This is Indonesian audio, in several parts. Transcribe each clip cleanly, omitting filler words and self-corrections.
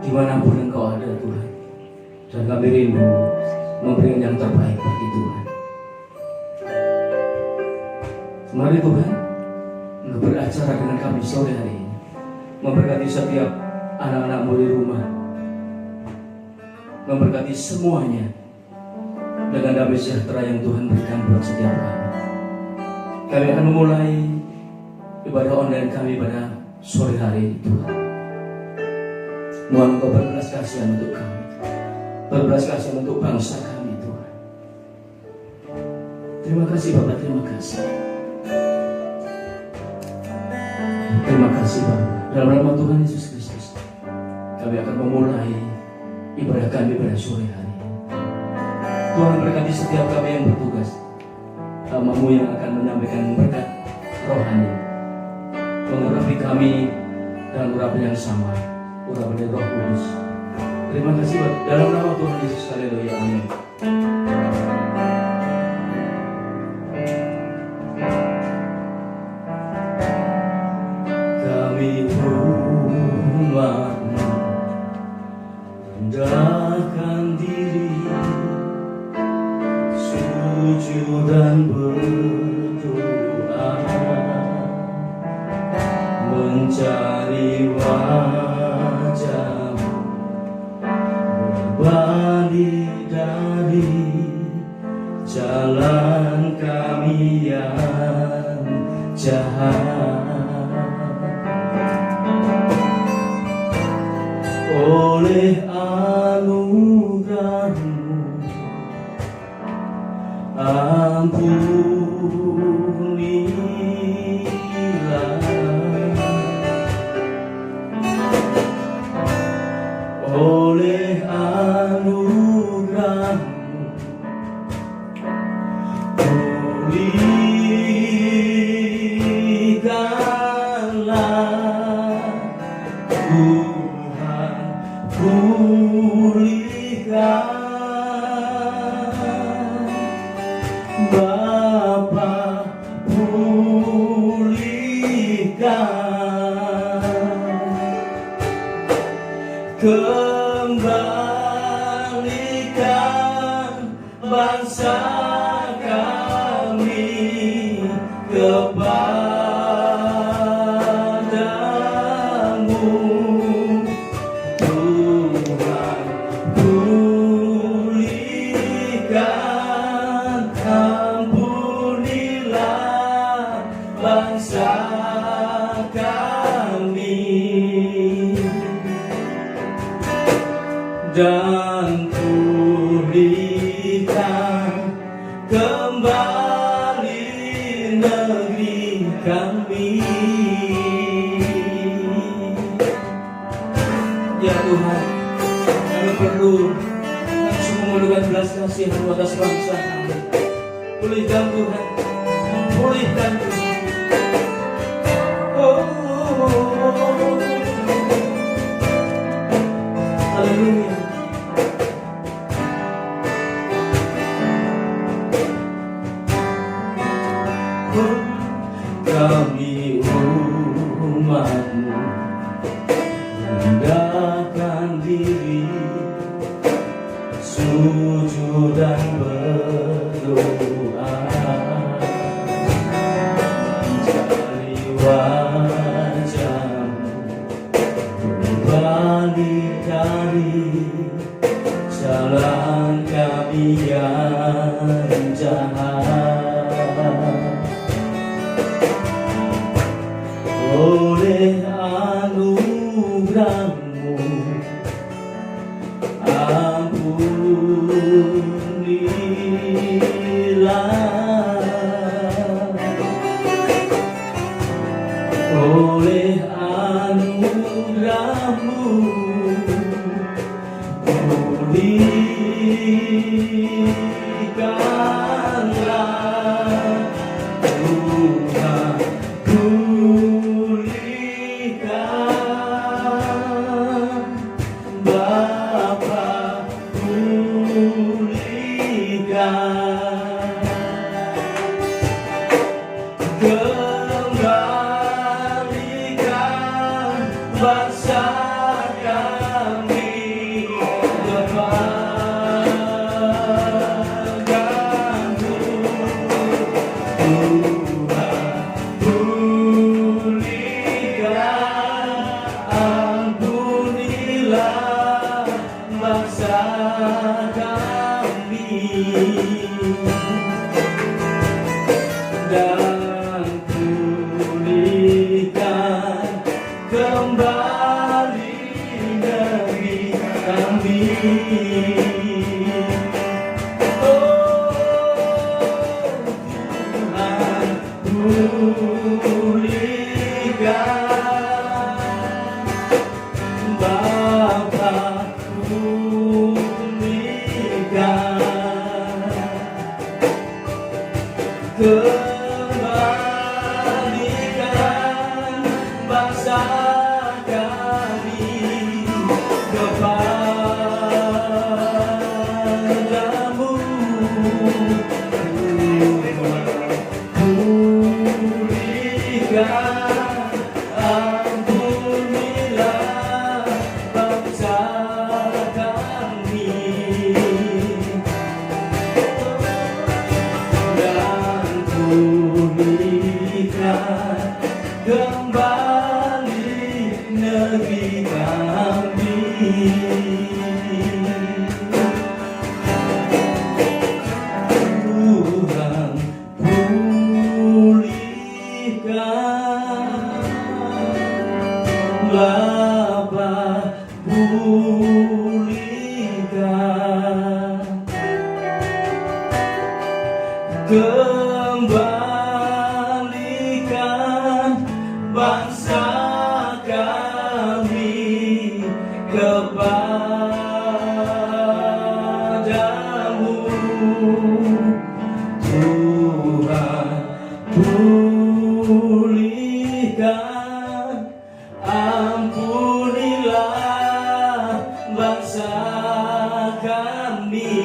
dimanapun Engkau ada Tuhan. Dan kami rindu memberikan yang terbaik bagi Tuhan. Mari Tuhan, Engkau beracara dengan kami sore hari ini, memberkati setiap anak-anakmu di rumah, memberkati semuanya dengan damai sejahtera yang Tuhan berikan buat setiap kami. Kami akan memulai ibadah online kami pada sore hari ini Tuhan. Mohon Engkau berbelas kasihan untuk kami, berbelas kasihan untuk bangsa kami Tuhan. Terima kasih Bapak, terima kasih. Terima kasih Bapak. Dalam nama Tuhan Yesus Kristus, kami akan memulai ibadah kami pada sore hari ini. Tuhan berkati setiap kami yang bertugas, hamba-Mu yang akan menyampaikan berkat rohani, mengurapi kami dalam urapan yang sama, urapan dari Roh Kudus. Terima kasih Bapak. Dalam nama Tuhan Yesus, haleluya, amin. Kami umat-Mu rendahkan diri, sujud dan berdoa, mencari wajah-Mu, berbalik dari jalan kami yang jahat. Oleh anugerah-Mu ampunilah, oleh anugerah-Mu pulihkanlah Tuhan, pulihkan Bapa, pulihkan, kembalikan bangsa kami kepadamu Tuhan, pulihkan, ampunilah bangsa kami, dan pulihkan kembali negeri kami. Ya Tuhan, kami perlu langsung memerlukan belas kasihan atas bangsa kami. Pulihkan Tuhan, pulihkan Tuhan. Oh, haleluya. Kami umat-Mu rendahkan diri, sujud dan berdoa, mencari wajah-Mu, berbalik dari jalan kami yang jahat. Oleh anugerah-Mu ampunilah, oleh anugerah-Mu pulihkanlah Tuhan, pulihkan Bapa, pulihkan, kembalikan bangsa kami kami dan pulihkan kembali negeri kami. Oh Tuhan, pulihkan Bapa, pulihkan kembalikan bangsa kami kepadamu. Pulihkan, ampunilah bangsa kami dan pulihkan kembali negeri kami. Tuhan, pulihkan Bapa, pulihkan kembalikan bangsa kami kepadamu. Tuhan, pulihkan, ampunilah bangsa kami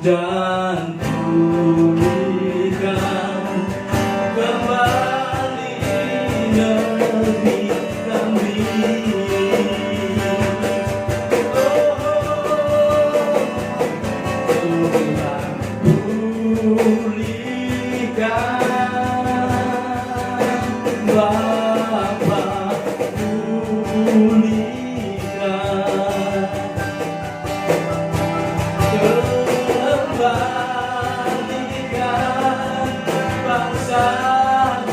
dan pulihkan kembali negeri kami. Tuhan, pulihkan Bapa, pulihkan kembalikan bangsa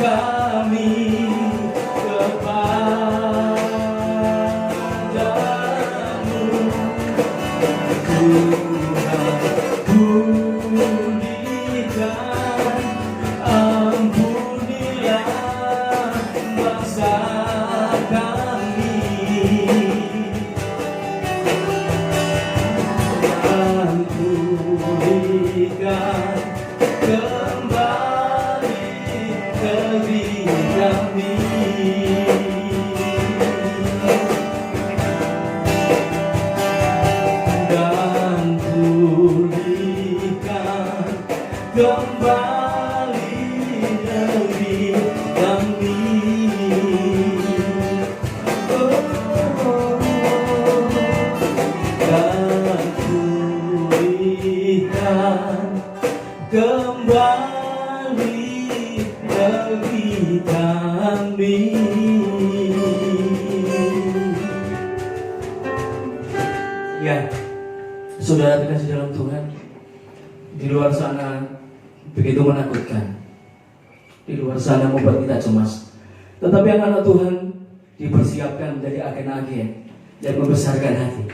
kami kepadamu. Tuhan, pulihkan, ampunilah bangsa kami dan pulihkan kembali negeri kami. Dan pulihkan kembali negeri kami. Dan pulihkan kembali negeri kami. Ya, saudara terkasih dalam Tuhan, di luar sana begitu menakutkan, di luar sana membuat kita cemas. Tetapi anak-anak Tuhan dipersiapkan menjadi agen-agen yang membesarkan hati,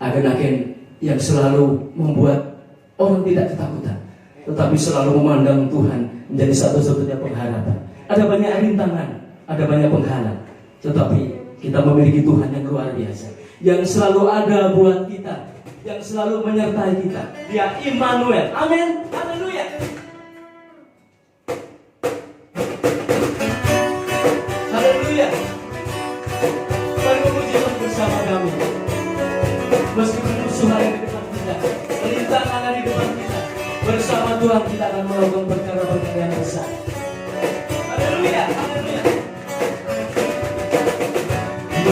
agen-agen yang selalu membuat orang tidak ketakutan, tetapi selalu memandang Tuhan menjadi satu-satunya pengharapan. Ada banyak rintangan, ada banyak penghalang, tetapi kita memiliki Tuhan yang luar biasa, yang selalu ada buat kita, yang selalu menyertai kita. Dia Immanuel. Amin. Haleluya. Haleluya. Mari memuji Tuhan bersama kami. Meskipun musuh ada di depan kita, rintangan ada di depan kita, bersama Tuhan kita akan melakukan perkara-perkara yang besar. Haleluya. Haleluya.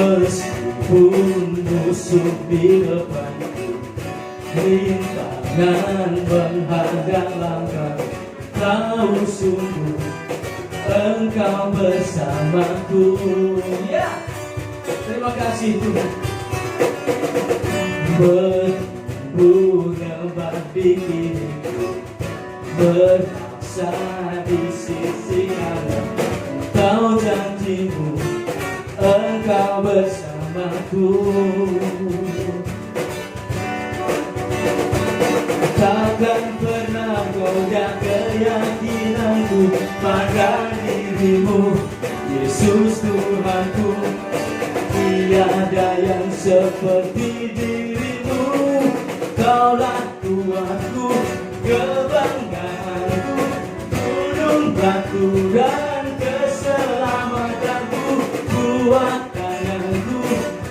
Meskipun musuh di depanku, rintangan menghadang langkah, tahu sungguh Engkau bersamaku. Ya, Terima kasih Tuhan. Berbunga di kiriku, berasa di sisi kanan. Kau janjimu, Engkau bersamaku. Takkan pernah goyah keyakinanku pada dirimu, Yesus Tuhanku. Tiada yang seperti dirimu. Kaulah Tuhanku, kebanggaanku, gunung batu dan keselamatanku, kuat tanganku,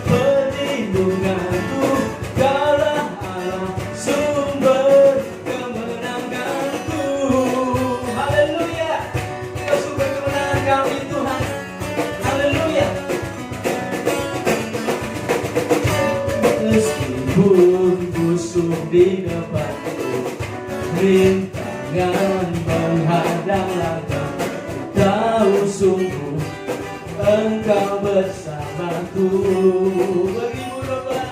perlindunganku. Kaulah Allah, sumber kemenanganku. Haleluya, Kau sumber kemenangan kami Tuhan. Haleluya. Meskipun musuh di depanku, rintangan menghadang langkah, tahu sungguh Engkau bersamaku. Beribu domba,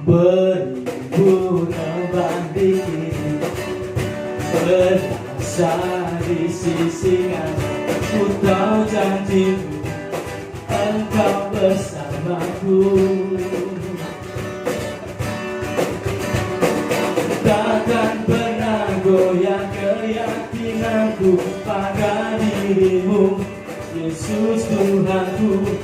beribu domba di kiri, berasa di sisi kanan. Ku tahu janjimu, Engkau bersamaku. Takkan pernah goyah keyakinanku pada dirimu, Yesus Tuhanku.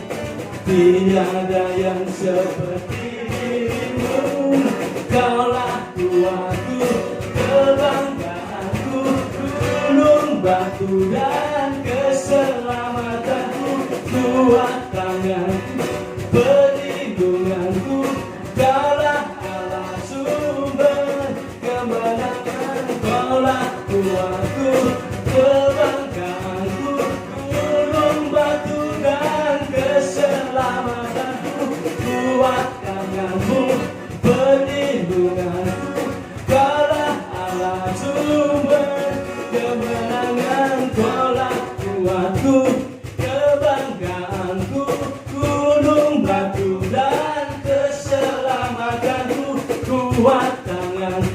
Tiada yang seperti dirimu. Kaulah Tuhanku, kebanggaanku, gunung batu dan keselamatanku, kuat tanganku, perlindunganku. Kaulah Allah, sumber kemenangan. Kaulah Tuhanku, kebanggaanku, gunung batu dan keselamatanku, kuat tanganmu, perlindunganku. Kaulah Allah, sumber kemenangan. Kaulah Tuhanku, kebanggaanku, gunung batu dan keselamatanku, kuat tangan,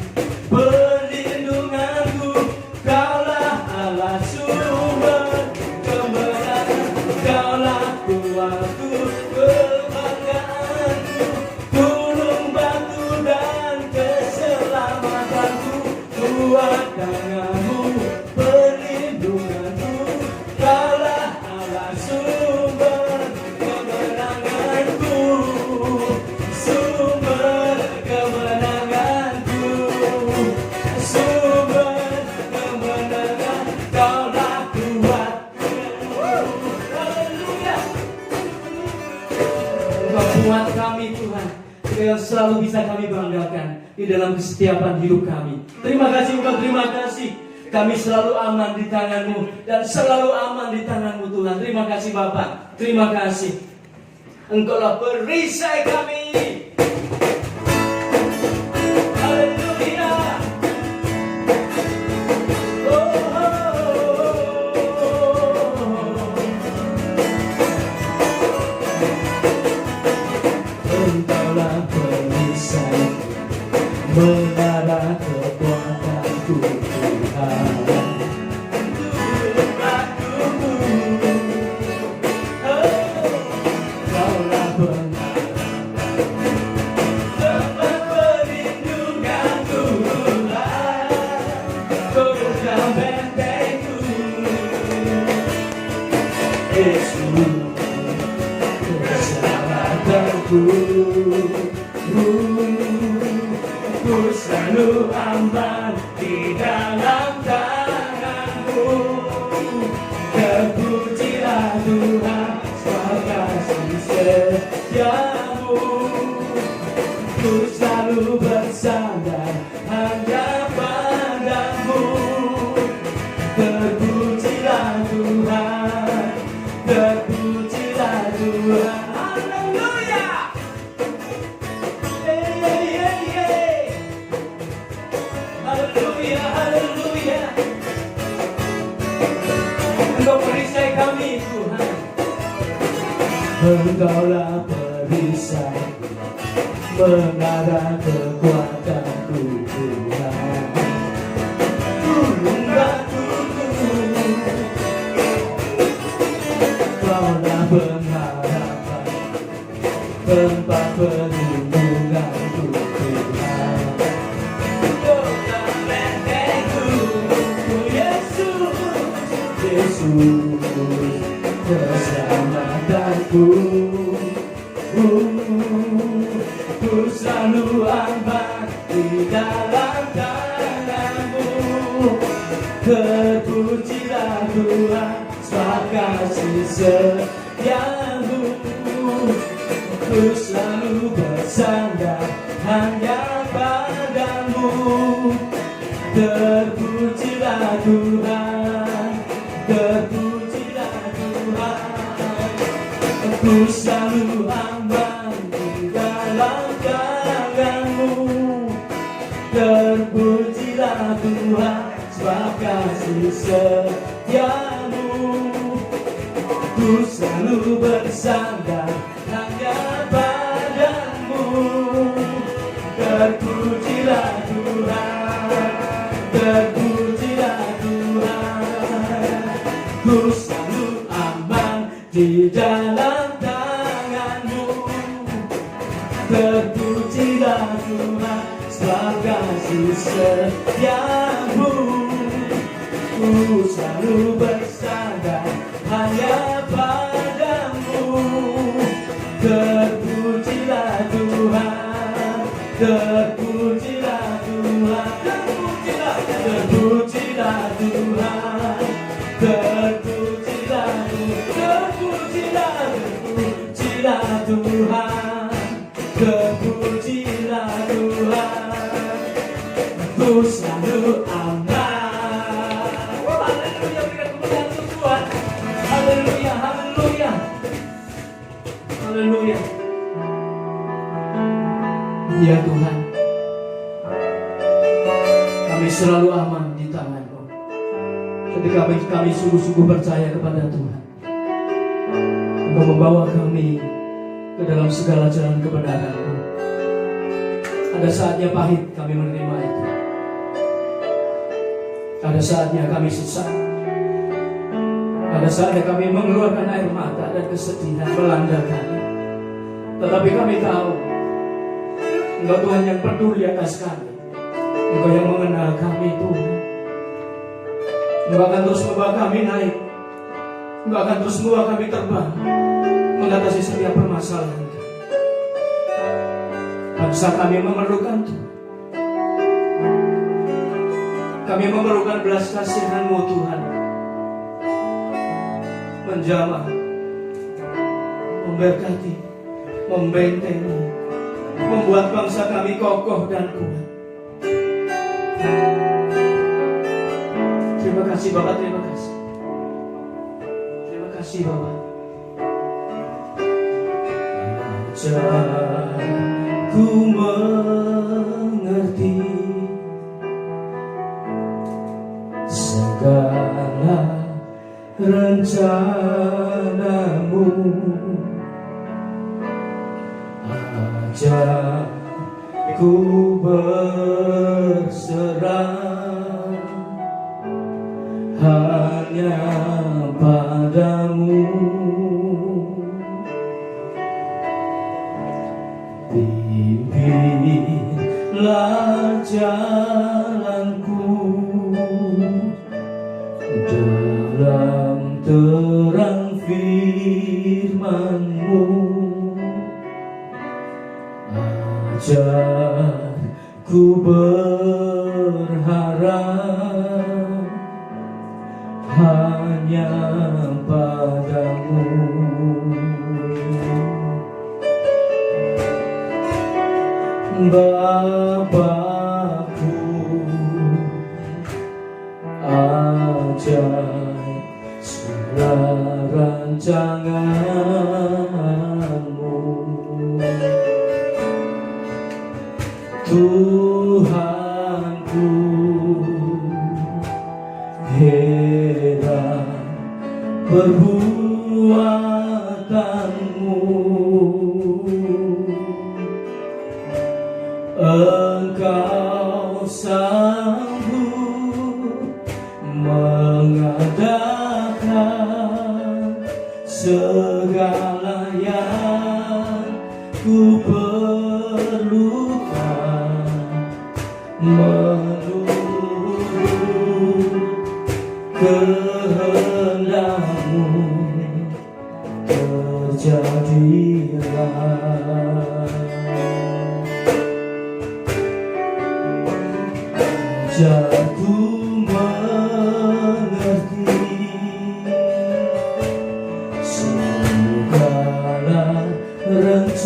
perlindunganku. Kaulah Allah, sumber kemenangan. Kaulah Tuhanku, kebanggaanku, gunung batu dan keselamatanku, kuat tanganmu, perlindunganku. Kaulah Allah, sumber kemenanganku, sumber kemenanganku, sumber kemenangan. Kaulah kuat. Haleluya. Engkau kuat kami Tuhan, Engkau selalu bisa kami banggakan di dalam kesetiaan hidup kami. Terima kasih Engkau, terima kasih. Kami selalu aman di tangan-Mu dan selalu aman di tangan-Mu Tuhan. Terima kasih Bapa, terima kasih. Engkaulah perisai kami. Haleluya. Oh, oh, oh. Engkaulah perisai, menara kekuatanku Tuhan. Kaulah benar, tempat perlindunganku Tuhan. Kau bentengku, Yesus, keselamatanku. Ku selalu aman di dalam tangan-Mu. Terpujilah Tuhan, sebab kasih setia-Mu. Ku selalu bersandar hanya pada-Mu. Terpujilah Tuhan, terpujilah Tuhan. Haleluya. Haleluya, haleluya. Engkau perisai kami Tuhan. Engkaulah perisai mengarah kekuatanku Tuhan. Gunung batuku, Kaulah pengharapan, tempat perlindunganku Tuhan. Kaulah bentengku, Yesus, Yesus, keselamatanku. Ku selalu aman di dalam tangan-Mu. Terpujilah Tuhan, sebab kasih setia-Mu. Ku selalu bersandar hanya pada-Mu. Terpujilah Tuhan, terpujilah Tuhan. Ku selalu aman di dalam tangan-Mu. Terpujilah Tuhan, sebab kasih setia-Mu. Ku selalu bersandar hanya pada-Mu. Terpujilah Tuhan, terpujilah Tuhan. Ku selalu aman di dalam tangan-Mu. Terpujilah Tuhan, sebab kasih setia-Mu. Ku selalu bersandar hanya pada-Mu. Terpujilah Tuhan, terpujilah Tuhan, terpujilah, terpujilah Tuhan, terpujilah, terpujilah, terpujilah Tuhan, terpujilah Tuhan. Ku selalu aman. Haleluya, berikan kemuliaan untuk Tuhan. Haleluya, haleluya, haleluya. Ya Tuhan, kami selalu aman di tangan-Mu. Ketika kami sungguh-sungguh percaya kepada Tuhan, Engkau membawa kami ke dalam segala jalan kebenaran-Mu. Ada saatnya pahit kami menerima itu. Ada saatnya kami susah. Ada saatnya kami mengeluarkan air mata dan kesedihan melanda kami. Tetapi kami tahu Engkau Tuhan yang peduli atas kami. Engkau yang mengenal kami Tuhan. Engkau akan terus membawa kami naik. Engkau akan terus membawa kami terbang mengatasi setiap permasalahan kami. Bangsa kami memerlukan Tuhan. Kami memerlukan belas kasihan-Mu Tuhan. Menjamah, memberkati, membentengi, membuat bangsa kami kokoh dan kuat. Terima kasih Bapak, terima kasih. Terima kasih Bapak. Ajar ku mengerti segala rencana-Mu. Ajar ku berserah hanya pada-Mu. Pimpinlah jalanku dalam terang firman-Mu. Ajar ku berharap hanya pada-Mu. Bapakku, ajar segala rancangan-Mu. Tuhanku, heran perbuatan-Mu. segala yang ku perlukan, menurut kehendak-Mu terjadilah. Jatuh mengerti segala rencana-Mu,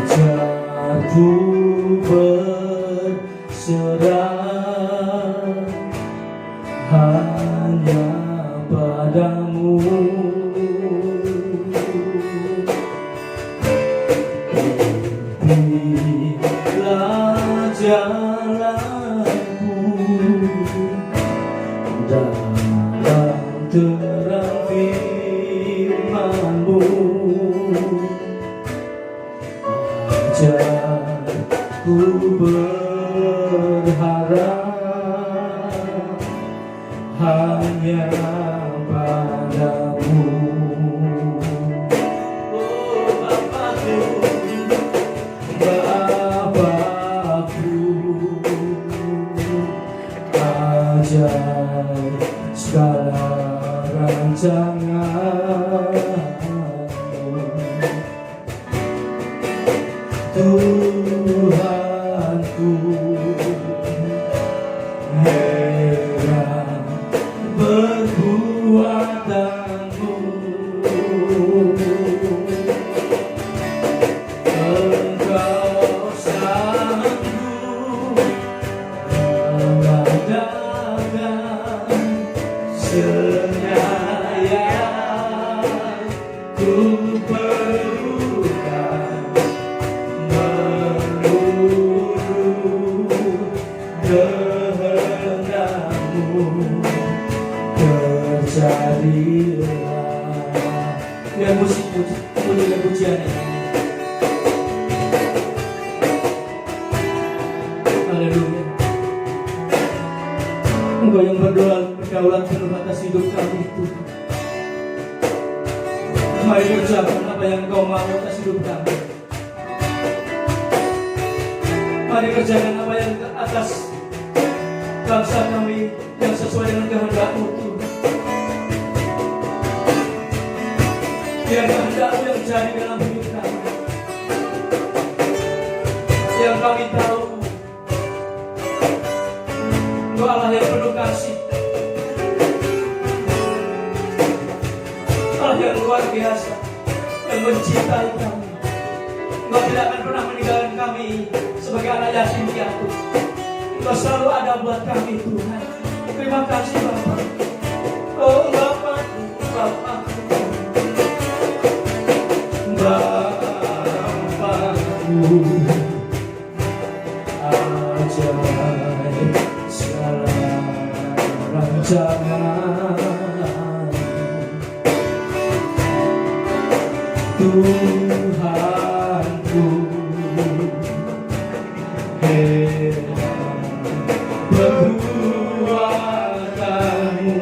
jatuh berserah hanya padamu. Pilihlah jalanku dalam terang firman-Mu, ajarku berharap hanya padamu. Oh Bapakku, Bapakku, ajar segala rancangan-Mu, Tuhanku. Heran perbuatan-Mu, Engkau sanggup mengadakan senyaya ku perlukan, menurut kehendak-Mu terjadilah. Biar musik pujian pujian ini. Haleluya. Engkau yang berdaulat penuh atas hidup kami itu. Mari kerjakan apa yang Engkau mau atas hidup kami. Mari kerjakan apa yang atas bangsa kami yang sesuai dengan kehendak-Mu, Tuhan. Biar kehendak-Mu yang jadi dalam hidup kami. Yang kami tahu Engkau Allah yang penuh kasih, Allah yang luar biasa, yang mencintai kami. Engkau tidak akan pernah meninggalkan kami sebagai anak yatim piatu. Engkau selalu ada buat kami, Tuhan. Terima kasih Bapak. Oh Bapakku, Bapakku, Bapakku, ajaib segala rancangan, Tuhanku. Heran perbuatan-Mu,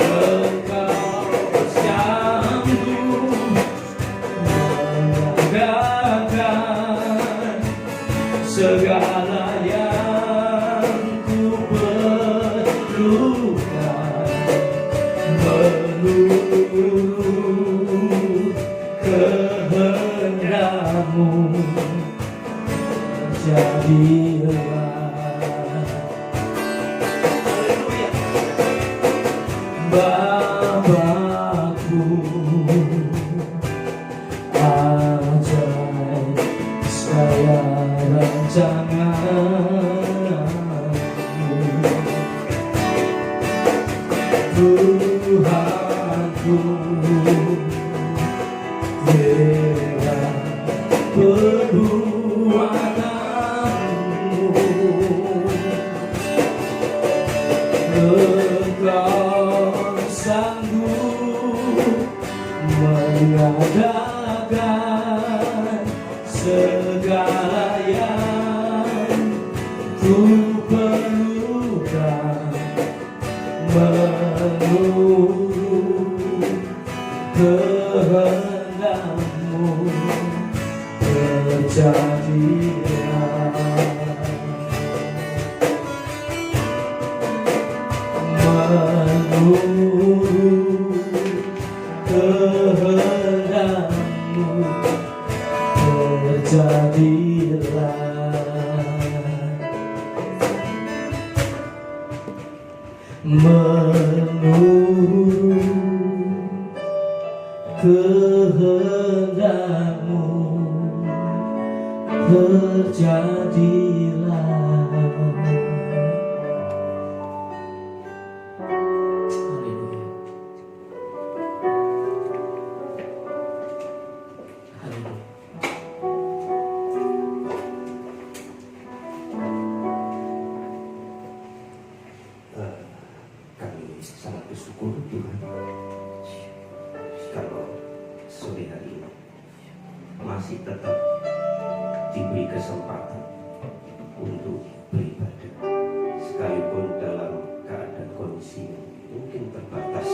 Engkau sanggup mengadakan segala yang ku perlukan, menurut kehendak-Mu terjadilah. Haleluya. Bapakku, ajaib segala rancangan-Mu, Tuhanku. Heran perbuatan-Mu, Engkau sanggup mengadakan segala yang menurut kehendakmu terjadilah. Haleluya. Haleluya. Kami sangat bersyukur Tuhan kalau sore hari ini masih tetap diberi kesempatan untuk beribadah, sekalipun dalam keadaan kondisi yang mungkin terbatas,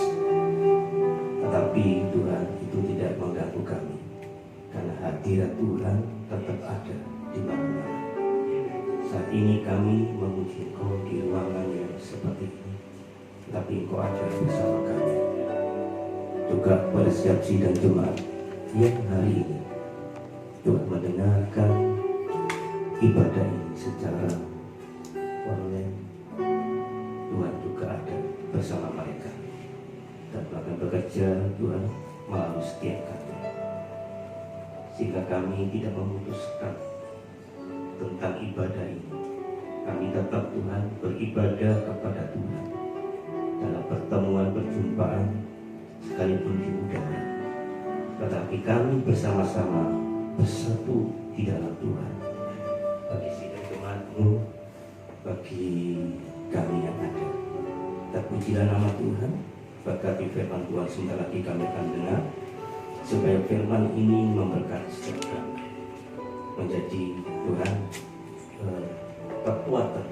tetapi Tuhan itu tidak mengganggu kami, karena hadirat Tuhan tetap ada di mana-mana. Saat ini kami memuji Engkau di ruangan yang seperti ini, tapi Engkau ada bersama kami. Juga pada setiap sidang jemaat yang hari ini Tuhan mendengarkan ibadah ini secara online, Tuhan juga ada bersama mereka dan akan bekerja Tuhan melalui setiap kami, sehingga kami tidak memutuskan tentang ibadah ini. Kami tetap Tuhan beribadah kepada Tuhan dalam pertemuan perjumpaan sekalipun di udara, tetapi kami bersama-sama bersatu di dalam Tuhan. Bagi sidang jemaat-Mu, bagi kami yang ada, terpujilah nama Tuhan. Berkati firman Tuhan sebentar lagi kami akan dengar, supaya firman ini memberkati setiap kami, menjadi Tuhan kekuatan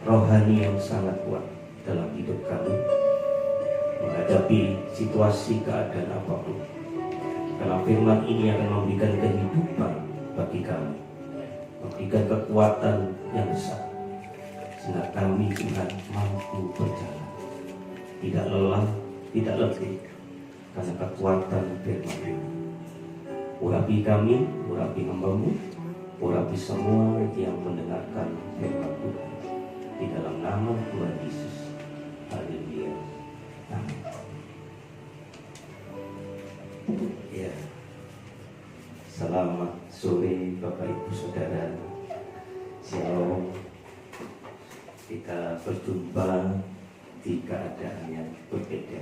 rohani yang sangat kuat dalam hidup kami menghadapi situasi keadaan apapun. Karena firman ini akan memberikan kehidupan bagi kami, memberikan kekuatan yang besar, sehingga kami Tuhan mampu berjalan, tidak lelah, tidak letih, karena kekuatan firman ini. Urapi kami, urapi hamba-Mu, urapi semua yang mendengarkan firman Tuhan, di dalam nama Tuhan Yesus. Haleluya. Amin. Ya. Selamat sore Bapak Ibu Saudara. Shalom. Kita berjumpa di keadaan yang berbeda.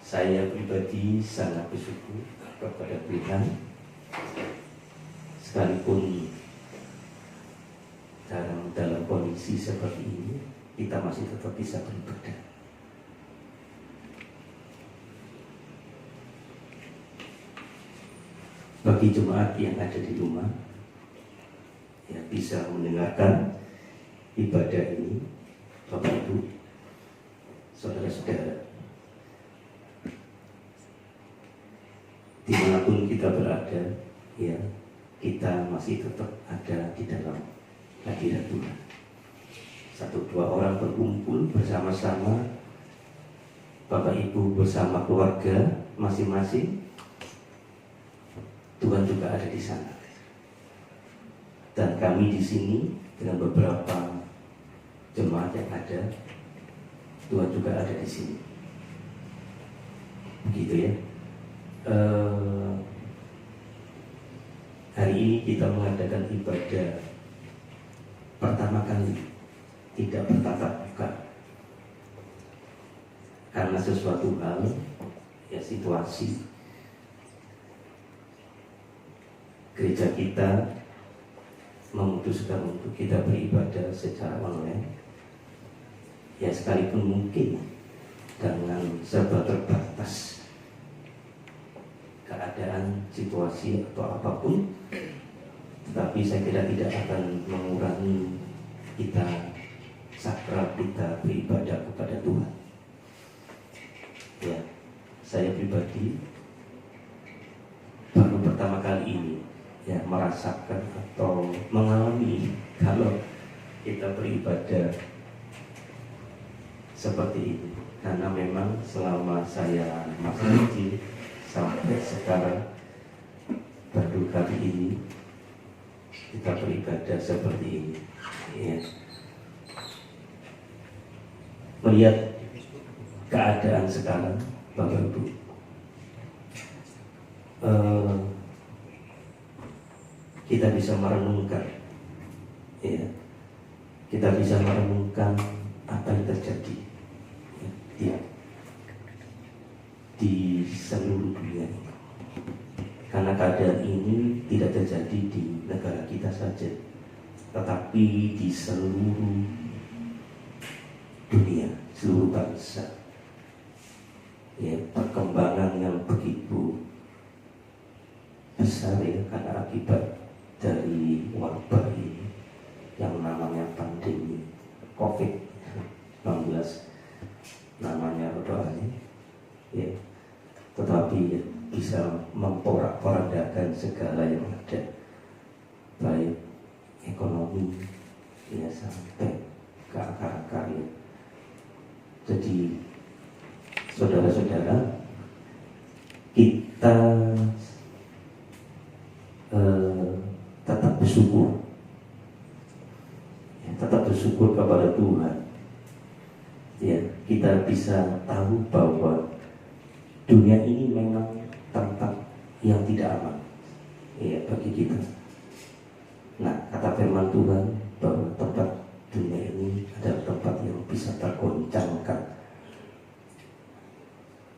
Saya pribadi sangat bersyukur kepada Tuhan, sekalipun dalam kondisi seperti ini kita masih tetap bisa beribadah. Bagi jemaat yang ada di rumah yang bisa mendengarkan ibadah ini, Bapak Ibu, saudara-saudara, dimanapun kita berada, ya, kita masih tetap ada di dalam hadirat Tuhan. 1-2 orang berkumpul bersama-sama, Bapak Ibu bersama keluarga masing-masing, Tuhan juga ada di sana. Dan kami di sini dengan beberapa jemaat yang ada, Tuhan juga ada di sini. Begitu ya. Hari ini kita mengadakan ibadah pertama kali tidak bertatap muka karena sesuatu hal, ya, situasi gereja kita memutuskan untuk kita beribadah secara online, ya, sekalipun mungkin dengan serba terbatas keadaan, situasi atau apapun, tetapi saya kira tidak akan mengurangi kita sakral kita beribadah kepada Tuhan. Ya, saya pribadi baru pertama kali ini, ya, merasakan atau mengalami kalau kita beribadah seperti ini, karena memang selama saya masih kecil sampai sekarang baru kali ini kita beribadah seperti ini, ya. melihat keadaan sekarang, Bapak Ibu, kita bisa merenungkan, ya, kita bisa merenungkan apa yang terjadi, ya, di seluruh dunia ini. Karena keadaan ini tidak terjadi di negara kita saja, tetapi di seluruh dunia, seluruh bangsa. Ya, perkembangan yang begitu besar, ya, karena akibat dari wabah ini yang namanya pandemi COVID-19, namanya doanya, ya, tetapi ya, bisa memporak-porandakan segala yang ada, baik ekonomi, ya, sampai ke akar-akar, ya. Jadi saudara-saudara, kita tetap bersyukur, ya, tetap bersyukur kepada Tuhan. Ya, kita bisa tahu bahwa dunia ini memang tempat yang tidak aman, ya, bagi kita. Nah, kata firman Tuhan bahwa tempat dunia ini adalah tempat yang bisa tergoncangkan.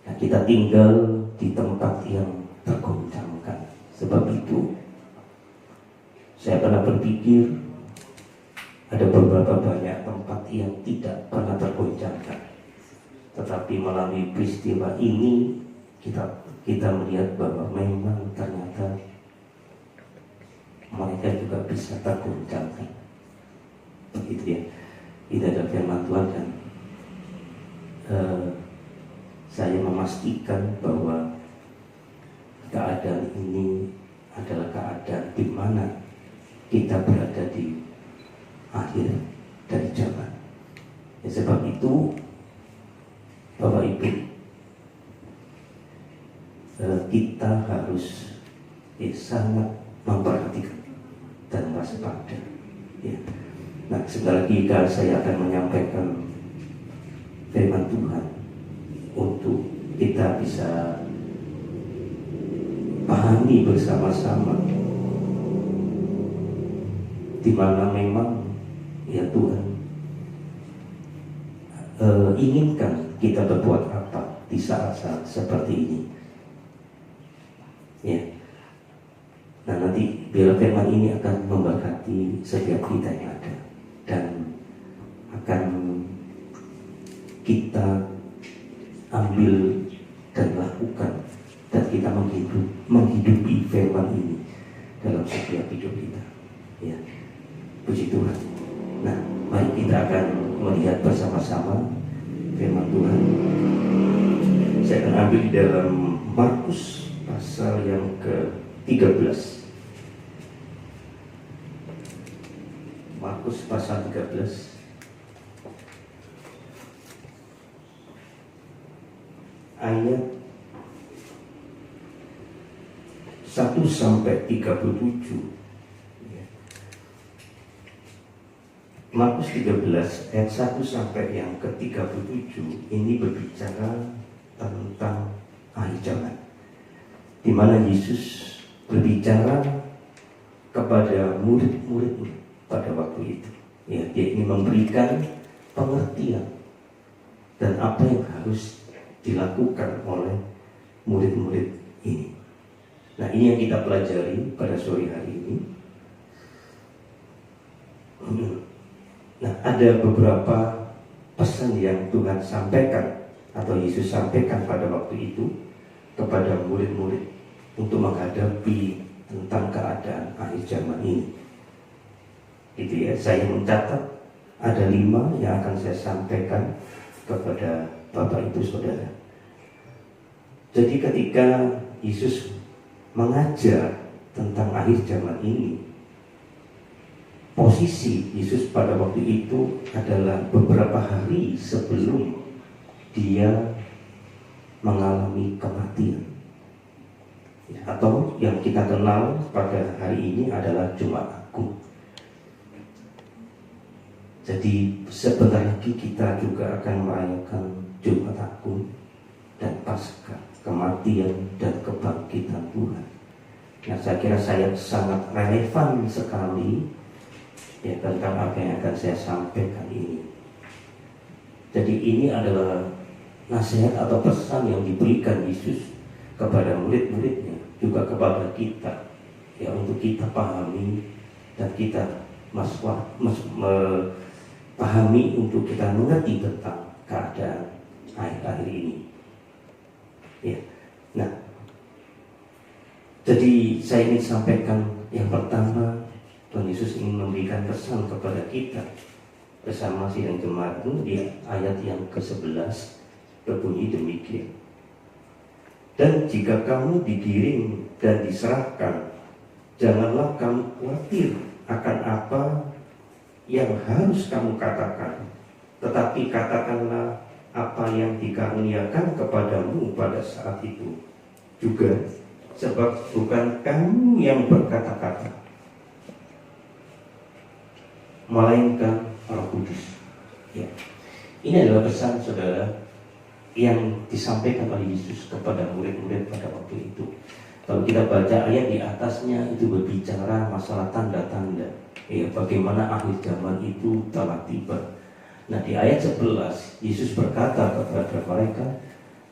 Nah, kita tinggal di tempat yang tergoncangkan. Sebab itu saya pernah berpikir ada beberapa banyak tempat yang tidak pernah tergoncangkan, tetapi melalui peristiwa ini kita melihat bahwa memang ternyata mereka juga bisa tergoncangkan. Begitu, ya. Ini adalah firman Tuhan, dan saya memastikan bahwa keadaan ini adalah keadaan di mana kita berada di akhir dari zaman. Ya, sebab itu Bapak Ibu, kita harus, ya, sangat memperhatikan dan waspada, ya. Nah, sebentar lagi saya akan menyampaikan firman Tuhan untuk kita bisa pahami bersama-sama, di mana memang, ya, Tuhan inginkan kita berbuat apa di saat-saat seperti ini, ya. Nah, nanti biar firman ini akan memberkati setiap kita yang ada, dan akan kita ambil dan lakukan, dan kita menghidupi firman ini dalam setiap hidup kita, ya. Puji Tuhan. Nah, mari kita akan melihat bersama-sama firman Tuhan. Saya akan ambil di dalam Markus pasal yang ke-13. Markus pasal 13 ayat 1 sampai 37. Markus 13 ayat 1 sampai yang ke-37 ini berbicara tentang akhir zaman, di mana Yesus berbicara kepada murid-muridnya pada waktu itu. Ya, dia ingin memberikan pengertian dan apa yang harus dilakukan oleh murid-murid ini. Nah, ini yang kita pelajari pada sore hari ini. Nah, ada beberapa pesan yang Tuhan sampaikan atau Yesus sampaikan pada waktu itu kepada murid-murid untuk menghadapi tentang keadaan akhir zaman ini. Itu, ya, saya mencatat ada 5 yang akan saya sampaikan kepada Bapak Ibu Saudara. Jadi ketika Yesus mengajar tentang akhir zaman ini, posisi Yesus pada waktu itu adalah beberapa hari sebelum dia mengalami kematian, atau yang kita kenal pada hari ini adalah Jumat Agung. Jadi sebentar lagi kita juga akan merayakan Jumat Agung dan Paskah, kematian dan kebangkitan Tuhan. Nah, saya kira saya sangat relevan sekali ya tentang apa yang akan saya sampaikan ini. Jadi ini adalah nasihat atau pesan yang diberikan Yesus kepada murid-muridnya, juga kepada kita, ya untuk kita pahami dan kita pahami untuk kita mengerti tentang keadaan akhir-akhir ini. Ya, nah, jadi saya ingin sampaikan yang pertama, Tuhan Yesus ingin memberikan pesan kepada kita bersama sidang jemaat di ayat yang ke-11 berbunyi demikian. Dan jika kamu digiring dan diserahkan, janganlah kamu khawatir akan apa yang harus kamu katakan, tetapi katakanlah apa yang dikaruniakan kepadamu pada saat itu juga, sebab bukan kamu yang berkata-kata, melainkan Roh Kudus. Ya. Ini adalah pesan saudara yang disampaikan oleh Yesus kepada murid-murid pada waktu itu. Kalau kita baca ayat di atasnya itu berbicara masalah tanda-tanda, ya, bagaimana akhir zaman itu telah tiba. Nah, di ayat 11 Yesus berkata kepada mereka,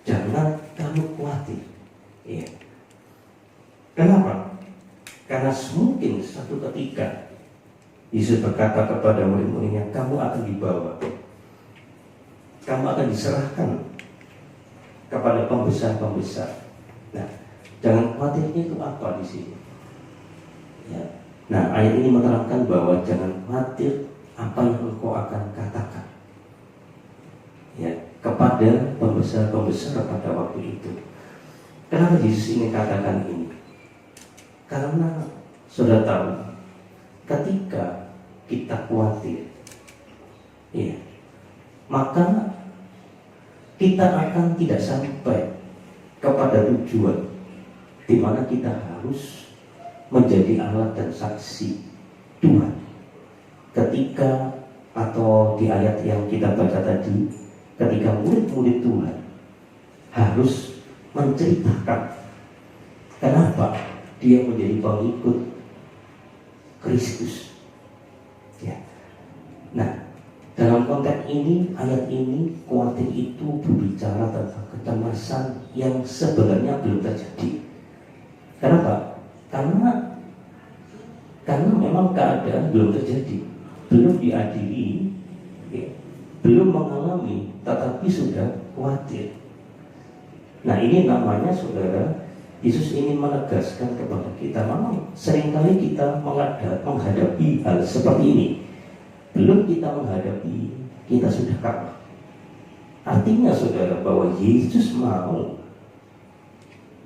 jangan kamu khawatir. Ya. Kenapa? Karena mungkin satu ketika Yesus berkata kepada murid-muridnya, kamu akan dibawa, kamu akan diserahkan kepada pembesar-pembesar. Nah, jangan khawatirnya itu apa di sini? Ya. Nah, ayat ini menerangkan bahwa jangan khawatir apa yang engkau akan katakan, ya, kepada pembesar-pembesar pada waktu itu. Kenapa Yesus ini katakan ini? Karena sudah tahu, ketika kita khawatir, ya, maka kita akan tidak sampai kepada tujuan di mana kita harus menjadi alat dan saksi Tuhan. Ketika atau di ayat yang kita baca tadi, ketika murid-murid Tuhan harus menceritakan kenapa dia menjadi pengikut Kristus. Ya. Nah, dalam konteks ini, ayat ini, khawatir itu berbicara tentang kecemasan yang sebenarnya belum terjadi. Kenapa? Karena memang keadaan belum terjadi, belum diadili, ya, belum mengalami, tetapi sudah khawatir. Nah, ini namanya saudara, Yesus ingin menegaskan kepada kita, memang seringkali kita menghadapi hal seperti ini. Belum kita menghadapi, kita sudah kalah. Artinya saudara bahwa Yesus mau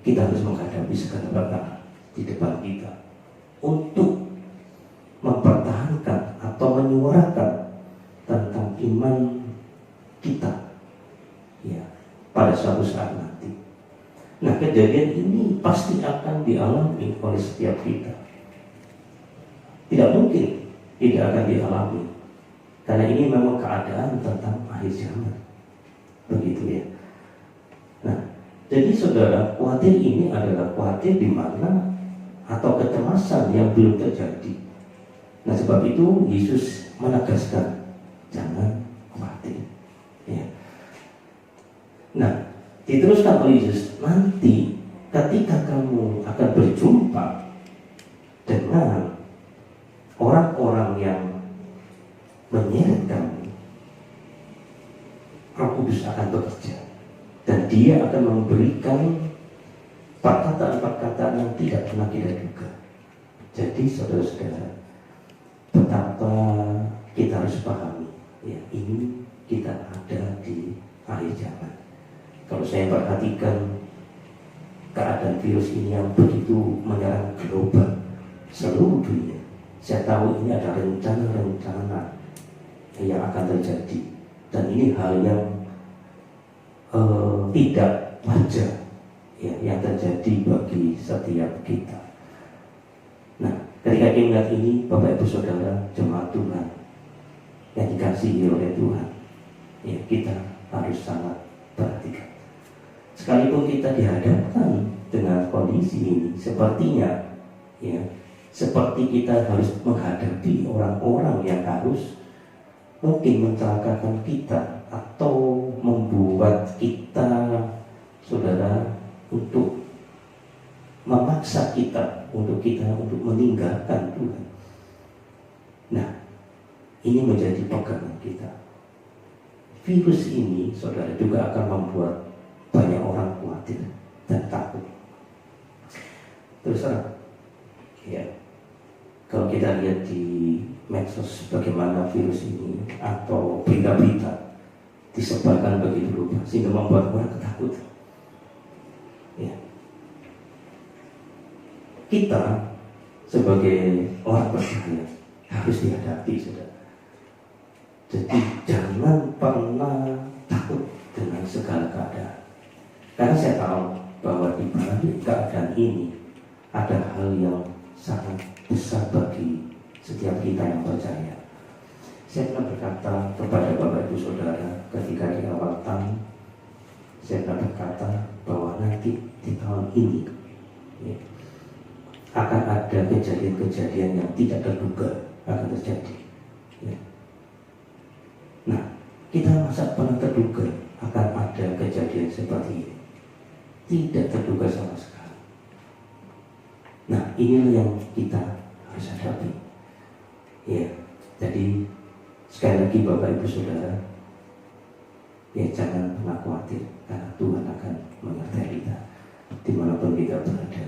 kita harus menghadapi segala perkara di depan kita untuk mempertahankan atau menyuarakan tentang iman kita, ya, pada suatu saat nanti. Nah, kejadian ini pasti akan dialami oleh setiap kita. Tidak mungkin tidak akan dialami, karena ini memang keadaan tentang akhir zaman. Begitu ya. Nah, jadi saudara, khawatir ini adalah khawatir di mana atau kecemasan yang belum terjadi. Nah, sebab itu Yesus menegaskan, jangan khawatir. Ya. Nah, diteruskan oleh Yesus, nanti ketika kamu akan berjumpa dengan orang-orang yang menyeret kamu, Roh Kudus akan bekerja dan Dia akan memberikan perkataan-perkataan yang tidak pernah kita duga. Jadi saudara-saudara, betapa kita harus pahami, ya, ini kita ada di akhir zaman. Kalau saya perhatikan keadaan virus ini yang begitu menyerang global, seluruh dunia, saya tahu ini ada rencana-rencana yang akan terjadi, dan ini hal yang tidak wajar, ya, yang terjadi bagi setiap kita. Nah, ketika kita melihat ini, Bapak Ibu Saudara jemaat Tuhan, yang dikasihi oleh Tuhan, ya kita harus sangat perhatikan. Sekalipun kita dihadapkan dengan kondisi ini, sepertinya ya seperti kita harus menghadapi orang-orang yang harus mungkin mencelakakan kita atau membuat kita, saudara, untuk memaksa kita untuk meninggalkan Tuhan. Nah, ini menjadi pegangan kita. Virus ini, saudara, juga akan membuat banyak orang khawatir dan takut. Terus terang, ya, kalau kita lihat di medsos bagaimana virus ini atau berita-berita disebarkan begitu rupa sehingga membuat orang ketakutan. Ya. Kita sebagai orang percaya harus dihadapi, saudara. Jadi jangan pernah takut dengan segala keadaan. Karena saya tahu bahwa di balik keadaan ini ada hal yang sangat besar bagi setiap kita yang percaya. Saya pernah berkata kepada Bapak Ibu Saudara ketika di awal tahun, saya pernah berkata bahwa nanti di tahun ini ya, akan ada kejadian-kejadian yang tidak terduga akan terjadi. Ya. Nah, kita masa pernah terduga akan ada kejadian seperti ini? Tidak terduga sama sekali. Nah, inilah yang kita harus hadapi. Ya, jadi sekali lagi Bapak Ibu Saudara, ya jangan pernah khawatir karena Tuhan akan menyertai kita dimanapun kita berada.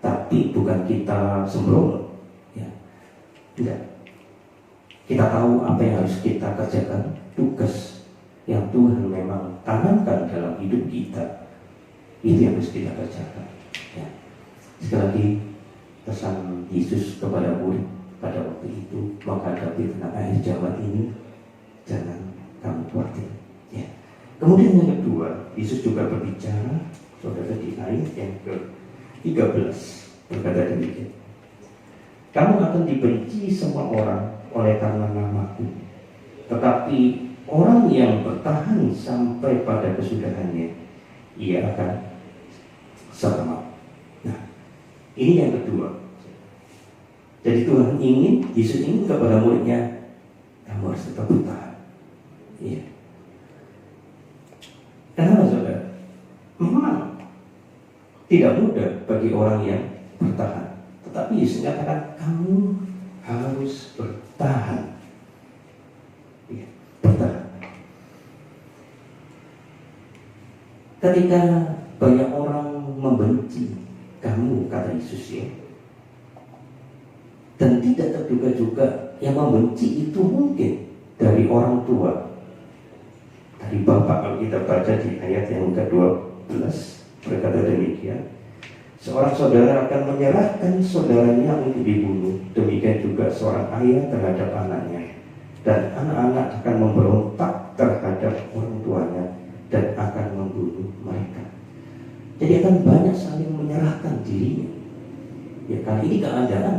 Tapi bukan kita sembrono, ya, tidak. Kita tahu apa yang harus kita kerjakan, tugas yang Tuhan memang tanamkan dalam hidup kita, itu yang harus kita kerjakan. Ya. Sekali lagi pesan Yesus kepada murid pada waktu itu menghadapi tentang akhir zaman ini, jangan kamu khawatir. Ya. Kemudian yang kedua, Yesus juga berbicara, saudara, di ayat yang ke-13 berkata demikian. Kamu akan dibenci semua orang oleh karena namaku, tetapi orang yang bertahan sampai pada kesudahannya, ia akan selamat. Nah, ini yang kedua. Jadi Tuhan ingin, Yesus ingin kepada muridnya, kamu harus tetap bertahan. Iya. Kenapa, saudara? Memang tidak mudah bagi orang yang bertahan, tetapi Yesus katakan kamu harus bertahan. Ya, bertahan. Ketika banyak orang membenci kamu, kata Yesus, ya, dan tidak terduga juga yang membenci itu mungkin dari orang tua, dari bapak. Kalau kita baca di ayat yang ke-12 berkata demikian, seorang saudara akan menyerahkan saudaranya untuk dibunuh, demikian juga seorang ayah terhadap anaknya, dan anak-anak akan memberontak terhadap orang tuanya dan akan membunuh mereka. Jadi akan banyak saling menyerahkan dirinya. Ya, karena ini keadaan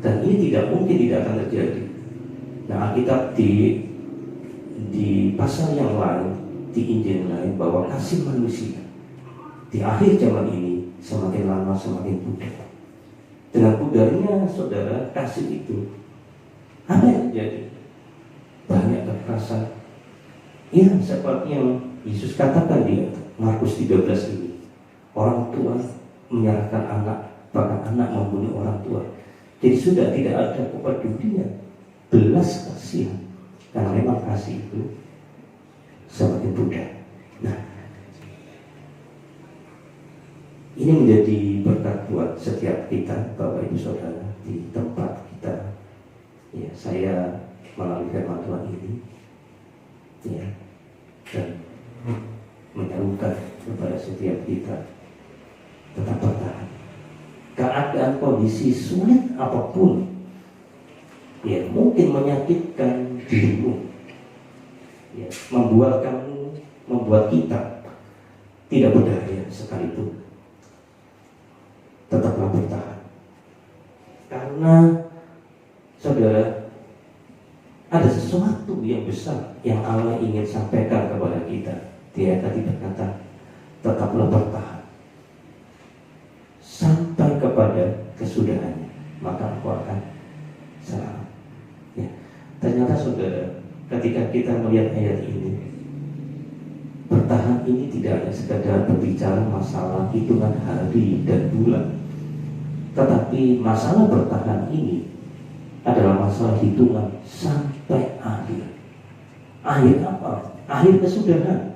dan ini tidak mungkin tidak akan terjadi. Nah, Alkitab di pasal yang lain, di Injil lain, bahwa kasih manusia di akhir zaman ini semakin lama semakin pudar. Dengan pudarnya, saudara, kasih itu apa yang terjadi? Banyak kekerasan. Ya, seperti yang Yesus katakan di Markus 13 ini, orang tua menyerahkan anak, bahkan anak membunuh orang tua. Jadi sudah tidak ada kepedulian, belas kasihan, karena memang kasih itu semakin pudar. Nah, ini menjadi berkat buat setiap kita, Bapak Ibu Saudara, di tempat kita. Ya, saya melalui firman Tuhan ini, ya, dan menyerukan kepada setiap kita tetap bertahan. Keadaan kondisi sulit apapun, ya, mungkin menyakitkan dirimu, ya, membuat kita tidak berdaya sekalipun, tetaplah bertahan. Karena saudara, ada sesuatu yang besar yang Allah ingin sampaikan kepada kita. Dia tadi berkata, tetaplah bertahan sampai kepada kesudahannya, maka engkau akan selamat. Ya. Ternyata saudara, ketika kita melihat ayat ini, bertahan ini tidak hanya sekedar berbicara masalah hitungan hari dan bulan, tetapi masalah bertahan ini adalah masalah hitungan sampai akhir. Akhir apa? Akhir kesudahan.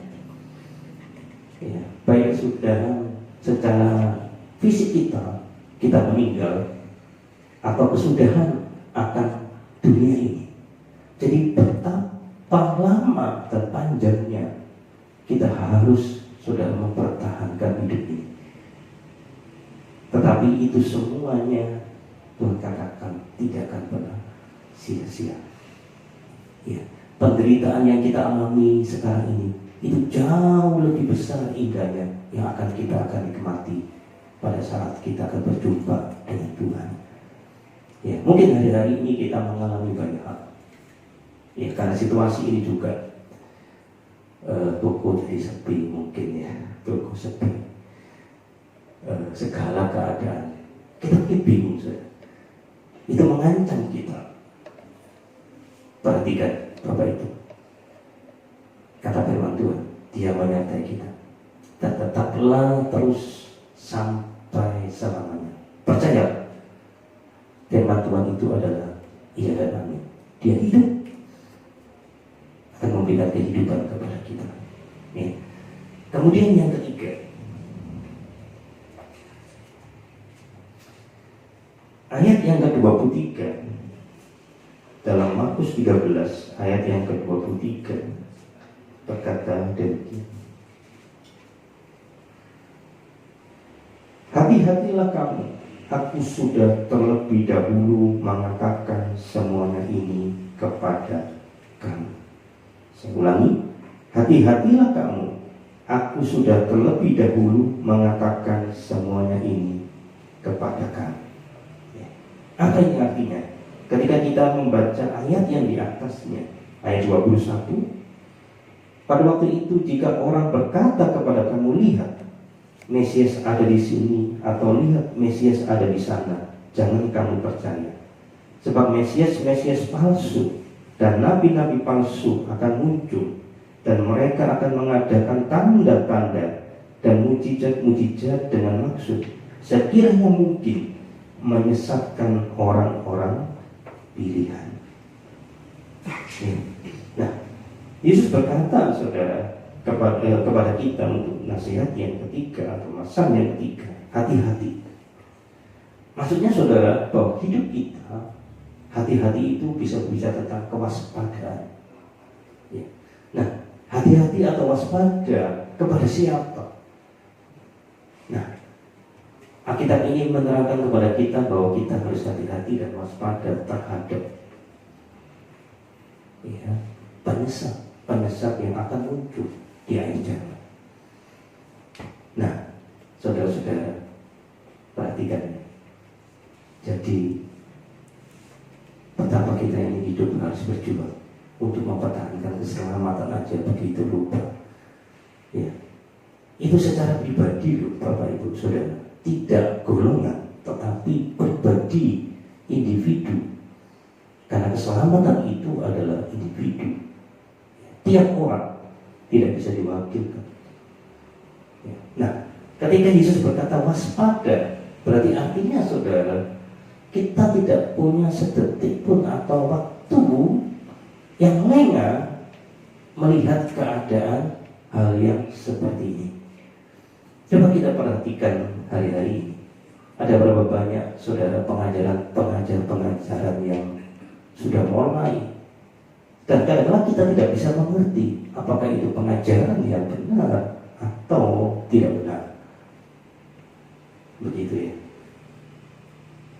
Ya, baik kesudahan secara fisik kita meninggal, atau kesudahan akan dunia ini. Jadi betapa lama dan panjangnya kita harus sudah mempertahankan hidup ini. Tetapi itu semuanya Tuhan katakan tidak akan pernah sia-sia. Ya, penderitaan yang kita alami sekarang ini itu jauh lebih besar indahnya yang kita akan nikmati pada saat kita akan berjumpa dengan Tuhan. Ya, mungkin hari-hari ini kita mengalami banyak hal. Ya, karena situasi ini juga toko jadi sepi mungkin ya, toko sepi, segala keadaan kita mungkin bingung saja. Itu mengancam kita. Perhatikan Bapak Ibu, kata firman Tuhan, Dia menyertai kita dan tetaplah terus sampai selamanya. Percaya firman Tuhan itu adalah iya dan amin. Dia hidup, akan memberikan kehidupan kepada kita. Ya. Kemudian yang ketiga, ayat yang ke-23 dalam Markus 13 ayat yang ke-23 berkata demikian. Hati-hatilah kamu, aku sudah terlebih dahulu mengatakan semuanya ini kepada kamu. Saya ulangi, hati-hatilah kamu, aku sudah terlebih dahulu mengatakan semuanya ini kepada kamu. Apa ini artinya? Ketika kita membaca ayat yang di atasnya, ayat 21, pada waktu itu jika orang berkata kepada kamu, lihat Mesias ada di sini, atau lihat Mesias ada di sana, jangan kamu percaya. Sebab Mesias palsu dan nabi-nabi palsu akan muncul, dan mereka akan mengadakan tanda-tanda dan mujizat-mujizat dengan maksud sekiranya mungkin menyesatkan orang-orang pilihan. Nah, Yesus berkata, saudara, kepada kita untuk nasihat yang ketiga atau masalah yang ketiga, hati-hati. Maksudnya saudara, bahwa hidup kita, hati-hati itu bisa berbicara tentang kewaspadaan. Ya. Nah, hati-hati atau waspada kepada siapa? Nah, Alkitab ini menerangkan kepada kita bahwa kita harus hati-hati dan waspada terhadap ya, penyesat yang akan muncul di akhir zaman. Nah, saudara-saudara, perhatikan. Jadi, betapa kita ini hidup harus berjuang untuk mempertahankan keselamatan aja begitu lupa. Ya, itu secara pribadi loh, Bapak Ibu Saudara. Tidak golongan, tetapi pribadi, individu. Karena keselamatan itu adalah individu. Tiap orang tidak bisa diwakilkan. Nah, ketika Yesus berkata waspada, berarti artinya saudara, kita tidak punya sedetik pun atau waktu yang lengah melihat keadaan hal yang seperti ini. Coba kita perhatikan hari-hari ini. Ada berapa banyak saudara pengajar-pengajaran yang sudah mulai. Dan kadang-kadang kita tidak bisa mengerti apakah itu pengajaran yang benar atau tidak benar. Begitu ya.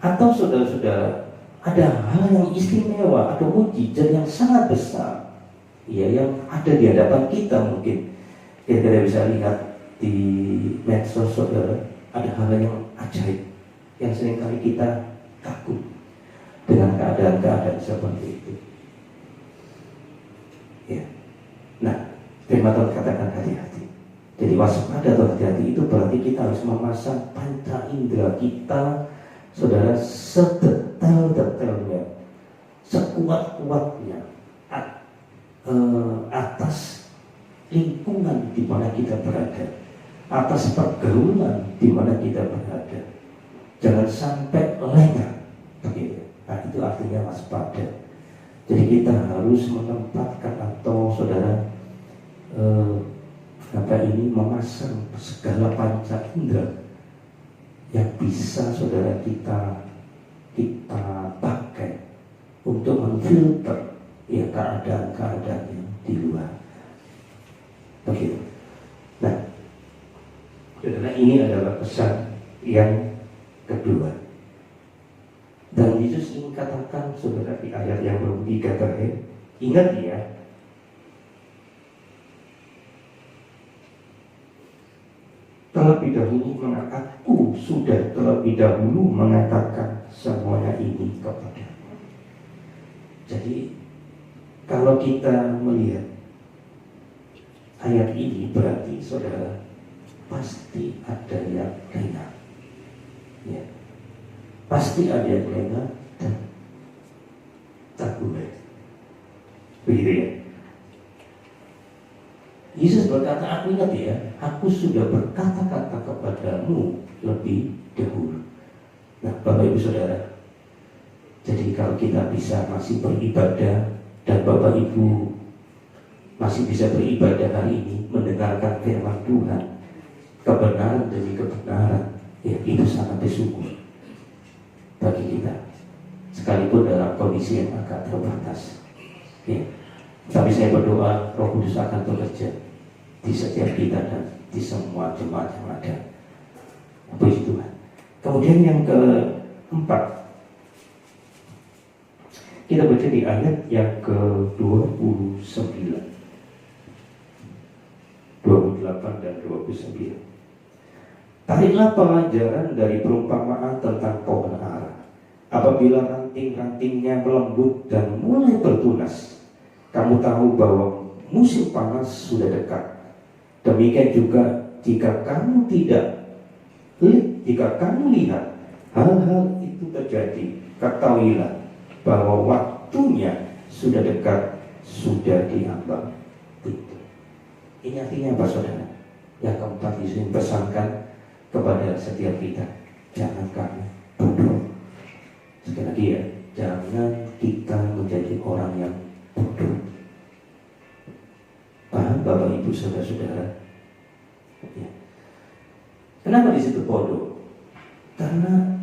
Atau saudara-saudara, ada hal yang istimewa atau mujizat yang sangat besar, ya, yang ada di hadapan kita mungkin. Kita bisa lihat di medsos saudara, ada hal yang ajaib yang seringkali kita takut dengan keadaan-keadaan seperti itu. Ya. Nah, firman Tuhan katakan hati-hati. Jadi waspada atau hati-hati itu berarti kita harus memasang panca indera kita, saudara, sedetail-detailnya, sekuat-kuatnya atas lingkungan di mana kita berada, atas pergaulan di mana kita berada. Jangan sampai lengah, begitu. Nah, itu artinya waspada. Jadi kita harus menempatkan atau saudara memasang segala panca indera yang bisa saudara kita pakai untuk memfilter ya keadaan-keadaan yang di luar. Begitu. Nah, saudara, ini adalah pesan yang kedua. Dan Yesus ingin katakan saudara di ayat yang berbunyi terakhir, ingat ya, aku sudah terlebih dahulu mengatakan semuanya ini kepadamu. Jadi kalau kita melihat ayat ini berarti saudara pasti ada yang lengah, ya. Pasti ada yang lengah dan tak boleh, begitu ya. Yesus berkata, aku ingat ya, aku sudah berkata-kata kepadamu lebih dahulu. Nah, Bapak Ibu Saudara, jadi kalau kita bisa masih beribadah dan Bapak Ibu masih bisa beribadah hari ini, mendengarkan firman Tuhan, kebenaran demi kebenaran, ya itu sangat bersyukur bagi kita, sekalipun dalam kondisi yang agak terbatas. Ya. Tapi saya berdoa Roh Kudus akan bekerja di setiap kita dan di semua jemaat yang ada. Puji Tuhan. Kemudian yang keempat, kita baca di ayat yang ke-29, 28 dan 29. Tariklah pelajaran dari perumpamaan tentang pohon ara. Apabila ranting-rantingnya melembut dan mulai bertunas, kamu tahu bahwa musim panas sudah dekat. Demikian juga jika kamu lihat hal-hal itu terjadi, ketahuilah bahwa waktunya sudah dekat, sudah diambang pintu. Ini artinya apa, saudara? Yang keempat, Yesus pesankan kepada setiap kita, jangan kamu bodoh. Sekali lagi ya, jangan kita menjadi orang yang bodoh. Paham Bapak Ibu Saudara-saudara? Ya. Kenapa disebut bodoh? Karena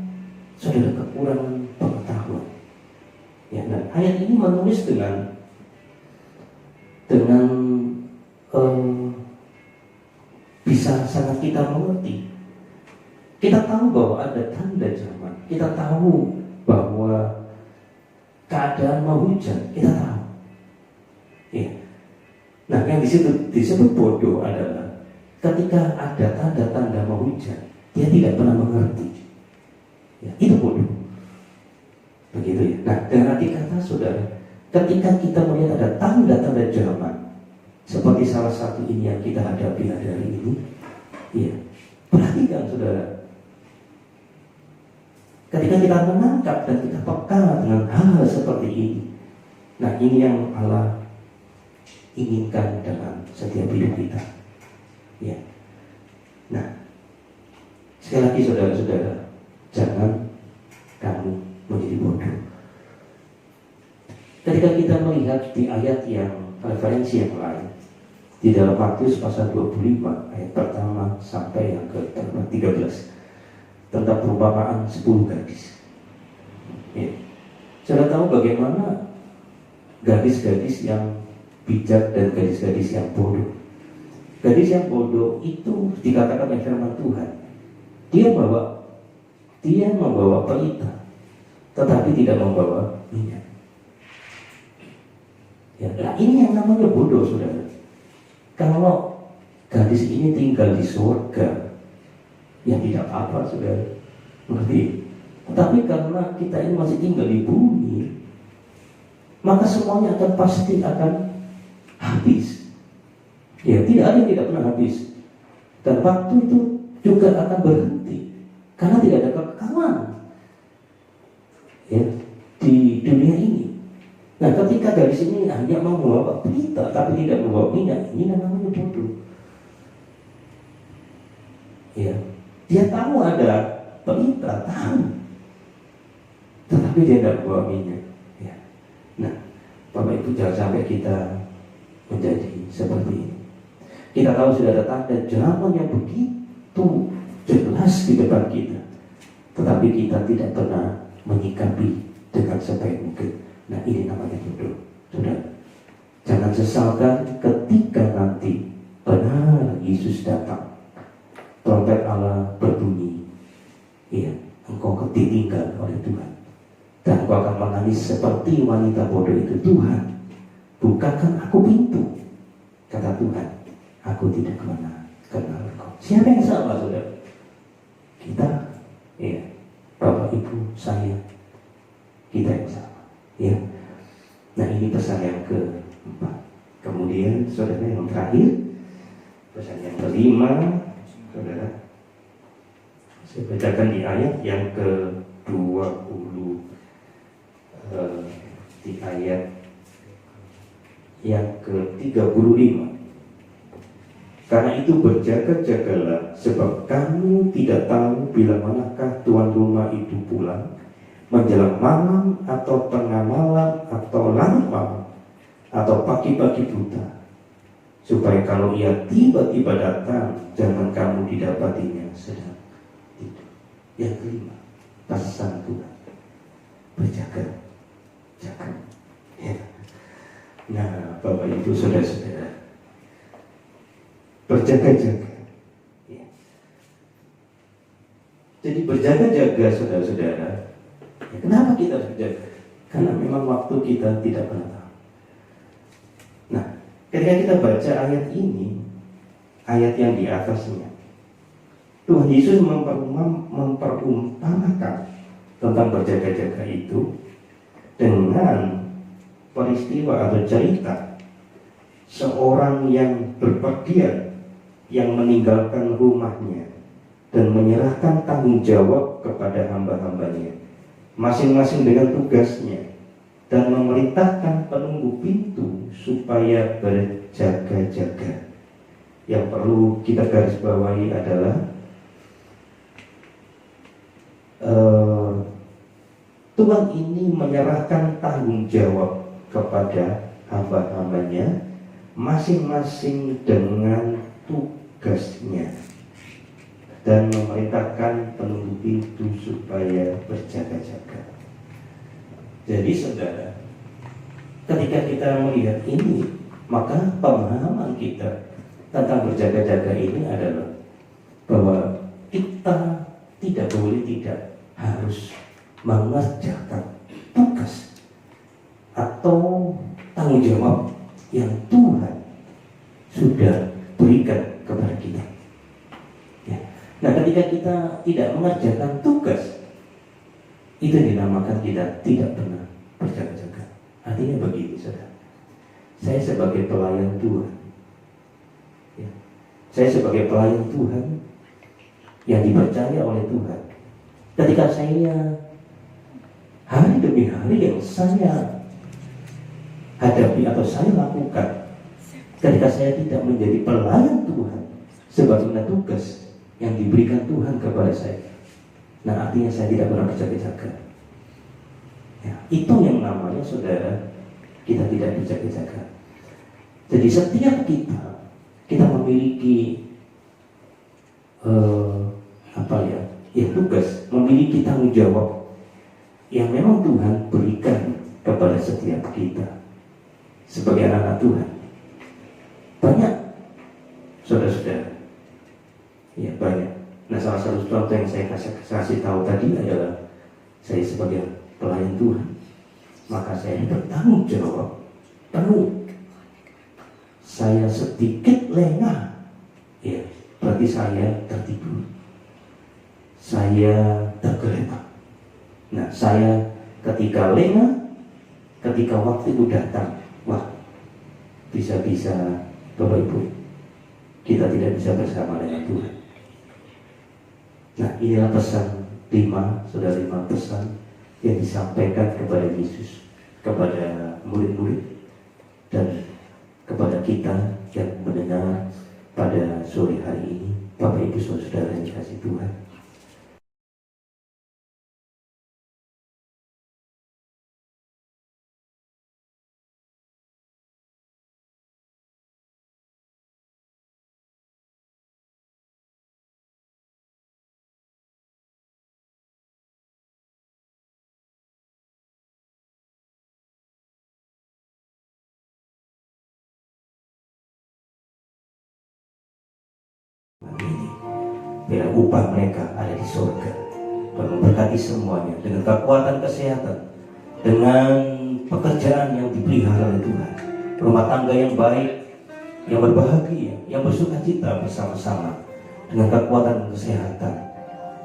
saudara kekurangan pengetahuan. Ya, nah, ayat ini menulis dengan bisa sangat kita mengerti. Kita tahu bahwa ada tanda zaman. Kita tahu bahwa keadaan mau hujan. Kita tahu. Ya. Nah, yang disebut bodoh adalah ketika ada tanda-tanda mau hujan, dia tidak pernah mengerti. Ya, itu bodoh. Begitu ya. Nah, dengan arti kata saudara, ketika kita melihat ada tanda-tanda zaman, seperti salah satu ini yang kita hadapi hari ini, ya, perhatikan saudara. Ketika kita menangkap dan kita peka dengan hal seperti ini, nah ini yang Allah inginkan dalam setiap hidup kita. Ya. Nah, sekali lagi saudara-saudara, jangan kamu menjadi bodoh. Ketika kita melihat di ayat yang referensi yang lain, di dalam Matius pasal 25 ayat pertama sampai yang ke-13 tentang perumpamaan 10 gadis. Ya. Saudara tahu bagaimana gadis-gadis yang bijak dan gadis-gadis yang bodoh. Gadis yang bodoh itu dikatakan oleh firman Tuhan, dia membawa pelita, tetapi tidak membawa minyak. Ya, nah ini yang namanya bodoh, saudara. Kalau gadis ini tinggal di surga, ya tidak apa-apa, saudara. Mengerti? Tapi karena kita ini masih tinggal di bumi, maka semuanya pasti akan habis. Ya, tidak ada yang tidak pernah habis. Dan waktu itu juga akan berhenti karena tidak ada kekekalan ya di dunia ini. Nah, ketika dari sini hanya mau membawa berita tapi tidak membawa minyak, ini namanya bodoh. Ya, dia tahu ada berita, tahu, tetapi dia tidak membawa minyak. Ya. Nah, Bapak Ibu, jangan sampai kita menjadi seperti ini. Kita tahu sudah ada tanda zaman yang begitu jelas di depan kita, tetapi kita tidak pernah menyikapi dengan sebaik mungkin. Nah, ini namanya bodoh. Sudah, jangan sesalkan ketika nanti benar Yesus datang, trompet Allah berbunyi, iya, engkau ditinggal oleh Tuhan, dan engkau akan menangis seperti wanita bodoh itu. Tuhan, bukakan aku pintu. Kata Tuhan, aku tidak pernah kenal engkau. Siapa yang salah, saudara? Kita, iya, Bapak, Ibu, saya, kita yang salah. Ya. Nah, ini pesan yang keempat. Kemudian saudara, yang terakhir, pesan yang kelima, saudara, saya bacakan di ayat yang ke-20, di ayat yang ke-35. Karena itu berjaga-jagalah, sebab kamu tidak tahu bila manakah tuan rumah itu pulang, menjelang malam atau tengah malam atau larut malam atau pagi-pagi buta, supaya kalau ia tiba-tiba datang, jangan kamu didapatinya sedang tidur. Yang kelima, pesan Tuhan, berjaga-jaga. Ya. Nah, Bapak Ibu saudara-saudara, berjaga-jaga. Ya. Jadi berjaga-jaga, saudara-saudara. Ya, kenapa kita harus berjaga? Karena memang waktu kita tidak pernah tahu. Nah, ketika kita baca ayat ini, ayat yang di atasnya, Tuhan Yesus memperumpamakan tentang berjaga-jaga itu dengan peristiwa atau cerita seorang yang berpergian, yang meninggalkan rumahnya dan menyerahkan tanggung jawab kepada hamba-hambanya, masing-masing dengan tugasnya, dan memerintahkan penunggu pintu supaya berjaga-jaga. Yang perlu kita garis bawahi adalah Tuhan ini menyerahkan tanggung jawab kepada hamba-hambanya, masing-masing dengan tugasnya, dan memerintahkan penunggu pintu supaya berjaga-jaga. Jadi saudara, ketika kita melihat ini, maka pemahaman kita tentang berjaga-jaga ini adalah bahwa kita tidak boleh tidak harus mengerjakan tugas atau tanggung jawab yang Tuhan sudah berikan kepada kita. Ya. Nah, ketika kita tidak mengerjakan tugas, itu dinamakan kita tidak pernah berjaga-jaga. Artinya begini, saudara, saya sebagai pelayan Tuhan, ya, saya sebagai pelayan Tuhan yang dipercaya oleh Tuhan, ketika saya hari demi hari yang saya hadapi atau saya lakukan, ketika saya tidak menjadi pelayan Tuhan sebagaimana tugas yang diberikan Tuhan kepada saya, nah artinya saya tidak pernah berjaga-jaga. Ya, itu yang namanya, saudara, kita tidak berjaga-jaga. Jadi setiap kita memiliki tugas, memiliki tanggung jawab yang memang Tuhan berikan kepada setiap kita sebagai anak Tuhan. Banyak, saudara-saudara, ya banyak. Nah, salah satu contoh yang saya kasih tahu tadi adalah saya sebagai pelayan Tuhan, maka saya bertanggung jawab penuh. Saya sedikit lengah, ya berarti saya tertidur, saya tergeletak. Nah, saya ketika lengah, ketika waktu itu datang, wah, bisa-bisa Bapak Ibu kita tidak bisa bersama dengan Tuhan. Nah, inilah pesan 5 pesan yang disampaikan kepada Yesus, kepada murid-murid, dan kepada kita yang mendengar pada sore hari ini. Bapak Ibu Saudara yang dikasihi Tuhan, ini biar upah mereka ada di surga. Dan memberkati semuanya dengan kekuatan kesehatan, dengan pekerjaan yang dipelihara oleh Tuhan, rumah tangga yang baik, yang berbahagia, yang bersukacita bersama-sama, dengan kekuatan kesehatan,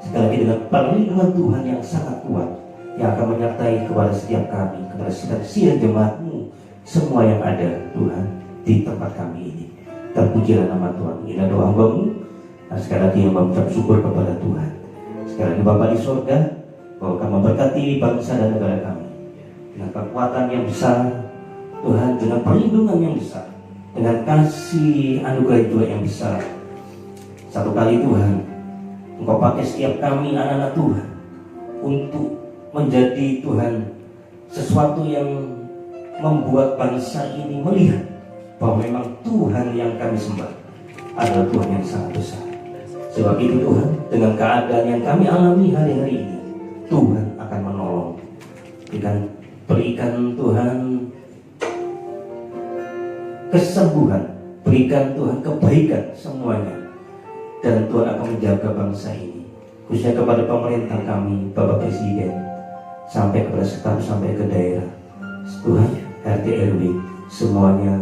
sekali lagi dengan perlindungan Tuhan yang sangat kuat, yang akan menyertai kepada setiap kami, kepada setiap jemaat-Mu, semua yang ada Tuhan di tempat kami ini. Terpujilah nama Tuhan. Inilah doa hamba-Mu. Nah, sekali lagi yang mengucap syukur kepada Tuhan. Sekali lagi Bapa di surga, bahwa Kau memberkati bangsa dan negara kami dengan kekuatan yang besar Tuhan, dengan perlindungan yang besar, dengan kasih anugerah juga yang besar. Satu kali Tuhan, Engkau pakai setiap kami anak-anak Tuhan untuk menjadi Tuhan sesuatu yang membuat bangsa ini melihat bahwa memang Tuhan yang kami sembah adalah Tuhan yang sangat besar. Sebab itu Tuhan, dengan keadaan yang kami alami hari-hari ini, Tuhan akan menolong. Berikan Tuhan kesembuhan, berikan Tuhan kebaikan semuanya, dan Tuhan akan menjaga bangsa ini, khususnya kepada pemerintah kami, Bapak Presiden, sampai kepada staf, sampai ke daerah. Tuhan, RT RW, semuanya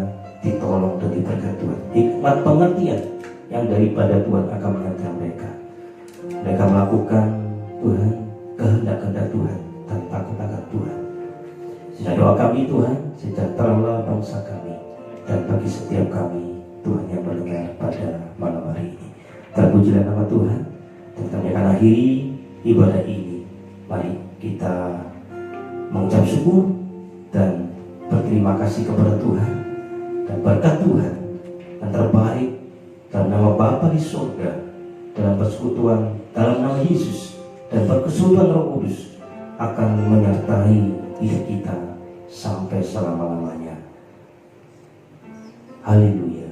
ditolong dan diberkati Tuhan. Hikmat pengertian yang daripada Tuhan akan menyertai mereka. Mereka melakukan Tuhan kehendak-kehendak Tuhan dan takut akan Tuhan. Sehingga doa kami Tuhan, sejahteralah bangsa kami dan bagi setiap kami Tuhan yang mendengar pada malam hari ini. Terpujilah nama Tuhan. Dan kami akan akhiri ibadah ini. Mari kita mengucap syukur dan berterima kasih kepada Tuhan, dan berkat Tuhan yang terbaik dalam nama Bapa di surga, dalam persekutuan dalam nama Yesus, dan berkesudahan Roh Kudus akan menyertai hidup kita sampai selama-lamanya. Haleluya.